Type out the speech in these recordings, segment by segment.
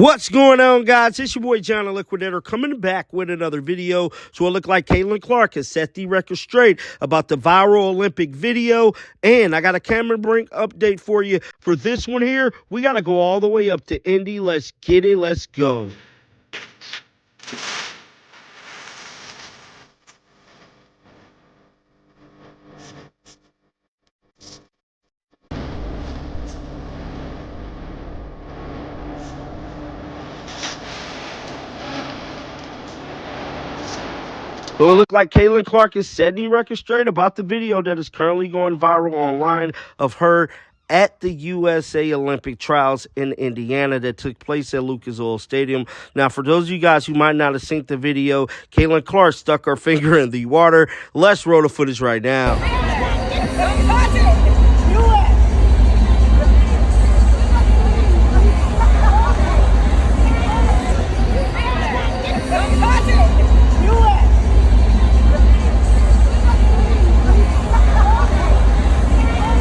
What's going on, guys? It's your boy John the Liquidator coming back with another video. So it looked like Caitlin Clark has set the record straight about the viral Olympic video. And I got a Cameron Brink update for you. For this one here, we got to go all the way up to Indy. Let's get it. Let's go. So it looked like Caitlin Clark is setting the record straight about the video that is currently going viral online of her at the USA Olympic trials in Indiana that took place at Lucas Oil Stadium. Now, for those of you guys who might not have seen the video, Caitlin Clark stuck her finger in the water. Let's roll the footage right now.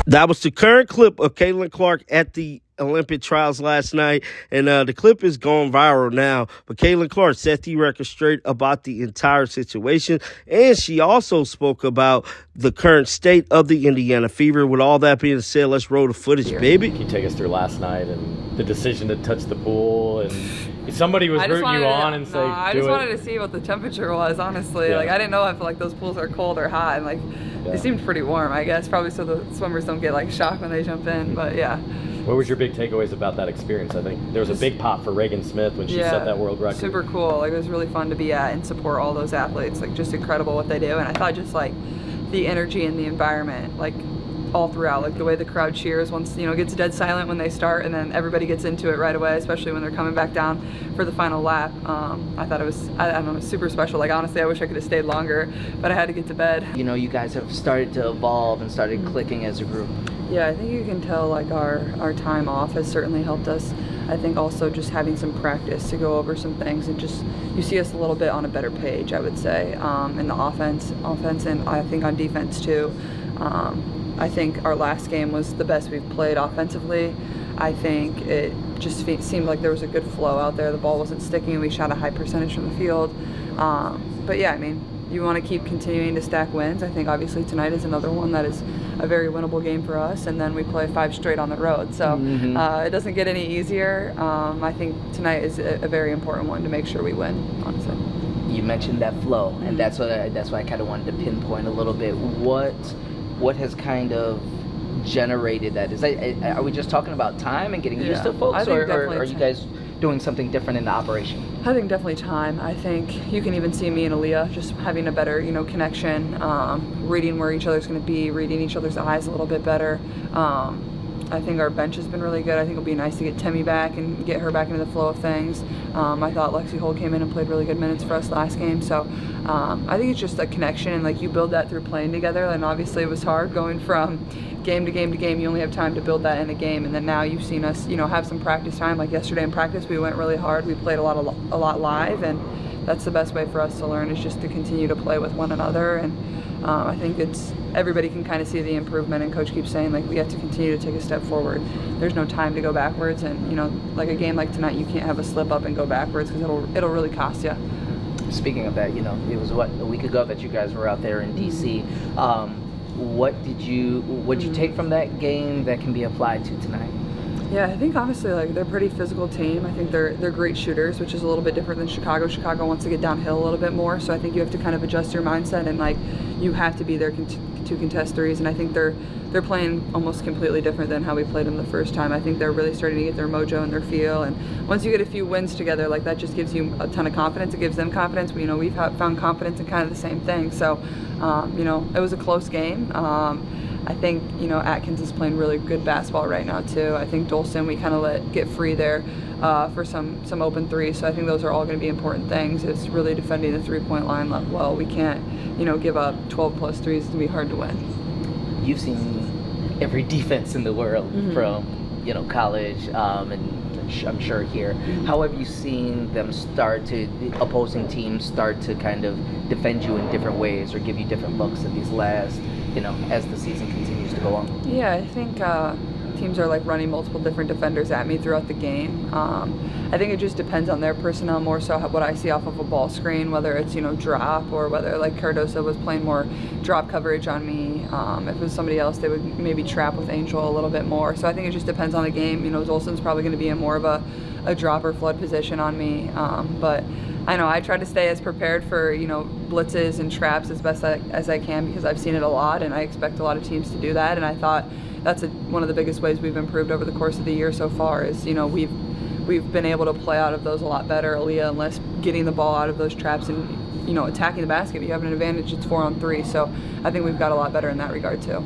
That was the current clip of Caitlin Clark at the Olympic trials last night, and the clip is going viral now. But Caitlin Clark set the record straight about the entire situation, and she also spoke about the current state of the Indiana Fever. With all that being said, let's roll the footage, baby. Can you take us through last night and the decision to touch the pool, and if somebody was rooting you on and say, I just wanted to see what the temperature was, honestly. Yeah. Like, I didn't know if like those pools are cold or hot, and like they seemed pretty warm, I guess, probably so the swimmers don't get like shocked when they jump in. But yeah. What was your big takeaways about that experience? I think there was a big pop for Reagan Smith when she set that world record. Super cool. Like, it was really fun to be at and support all those athletes. Like, just incredible what they do. And I thought just like the energy and the environment, like all throughout, like the way the crowd cheers once, you know, it gets dead silent when they start, and then everybody gets into it right away, especially when they're coming back down for the final lap. I thought it was, I don't know, super special. Like, honestly, I wish I could have stayed longer, but I had to get to bed. You know, you guys have started to evolve and started clicking as a group. Yeah, I think you can tell like our time off has certainly helped us. I think also just having some practice to go over some things, and just you see us a little bit on a better page, I would say, in the offense, and I think on defense too. I think our last game was the best we've played offensively. I think it just seemed like there was a good flow out there. The ball wasn't sticking, and we shot a high percentage from the field. But yeah, I mean, you want to keep continuing to stack wins. I think obviously tonight is another one that is a very winnable game for us, and then we play 5 straight on the road. So it doesn't get any easier. I think tonight is a very important one to make sure we win, honestly. You mentioned that flow, and that's what I kind of wanted to pinpoint a little bit. What has kind of generated that? Are we just talking about time and getting used to folks, or are you guys doing something different in the operation? I think definitely time. I think you can even see me and Aaliyah just having a better, you know, connection, reading where each other's going to be, reading each other's eyes a little bit better. I think our bench has been really good. I think it'll be nice to get Temmie back and get her back into the flow of things. I thought Lexi Holt came in and played really good minutes for us last game. So I think it's just a connection, and like you build that through playing together. And obviously it was hard going from game to game to game. You only have time to build that in a game, and then now you've seen us, you know, have some practice time. Like yesterday in practice, we went really hard. We played a lot live, and that's the best way for us to learn, is just to continue to play with one another. And I think everybody can kind of see the improvement, and coach keeps saying like we have to continue to take a step forward. There's no time to go backwards, and you know, like a game like tonight, you can't have a slip up and go backwards, because it'll really cost you. Speaking of that, you know, it was a week ago that you guys were out there in DC. What did you take from that game that can be applied to tonight? Yeah, I think honestly, like, they're a pretty physical team. I think they're great shooters, which is a little bit different than Chicago. Chicago wants to get downhill a little bit more, so I think you have to kind of adjust your mindset, and like you have to be there to contest threes. And I think they're playing almost completely different than how we played them the first time. I think they're really starting to get their mojo and their feel, and once you get a few wins together, like, that just gives you a ton of confidence. It gives them confidence. You know, we've found confidence in kind of the same thing. So, you know, it was a close game. I think, you know, Atkins is playing really good basketball right now too. I think Dolson we kind of let get free there for some open threes. So I think those are all going to be important things. It's really defending the 3-point line well. We can't, you know, give up 12 plus threes. It's going to be hard to win. You've seen every defense in the world from, you know, college and I'm sure here. How have you seen them the opposing teams start to kind of defend you in different ways, or give you different looks in these last, you know, as the season continues to go on? Yeah, I think teams are like running multiple different defenders at me throughout the game. I think it just depends on their personnel more so what I see off of a ball screen, whether it's, you know, drop or whether like Cardoso was playing more drop coverage on me. If it was somebody else, they would maybe trap with Angel a little bit more. So I think it just depends on the game. You know, Zolson's probably going to be in more of a drop or flood position on me. But I know I try to stay as prepared for, you know, blitzes and traps as best as I can, because I've seen it a lot and I expect a lot of teams to do that. And I thought that's one of the biggest ways we've improved over the course of the year so far is, you know, we've been able to play out of those a lot better. Aaliyah, unless getting the ball out of those traps and, you know, attacking the basket, you have an advantage. It's 4-on-3. So I think we've got a lot better in that regard too.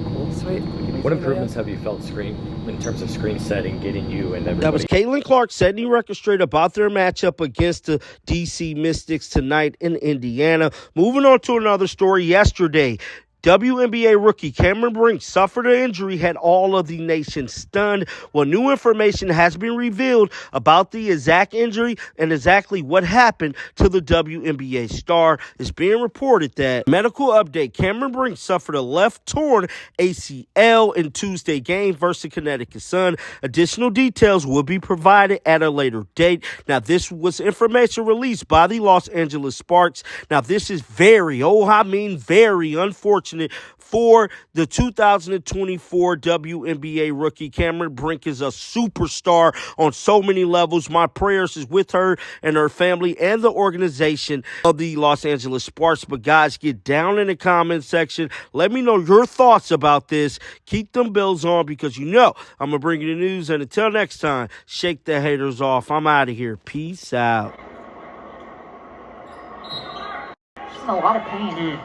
Cool. Sweet. What improvements have you felt in terms of screen setting, getting you and everybody? That was Caitlin Clark setting record straight about their matchup against the DC Mystics tonight in Indiana. Moving on to another story yesterday. WNBA rookie Cameron Brink suffered an injury, had all of the nation stunned. Well, new information has been revealed about the exact injury and exactly what happened to the WNBA star. It's being reported that medical update, Cameron Brink suffered a left torn ACL in Tuesday game versus Connecticut Sun. Additional details will be provided at a later date. Now, this was information released by the Los Angeles Sparks. Now, this is very unfortunate for the 2024 WNBA rookie. Cameron Brink is a superstar on so many levels. My prayers is with her and her family and the organization of the Los Angeles Sparks. But guys, get down in the comment section. Let me know your thoughts about this. Keep them Bills on, because you know I'm going to bring you the news. And until next time, shake the haters off. I'm out of here. Peace out. She's in a lot of pain.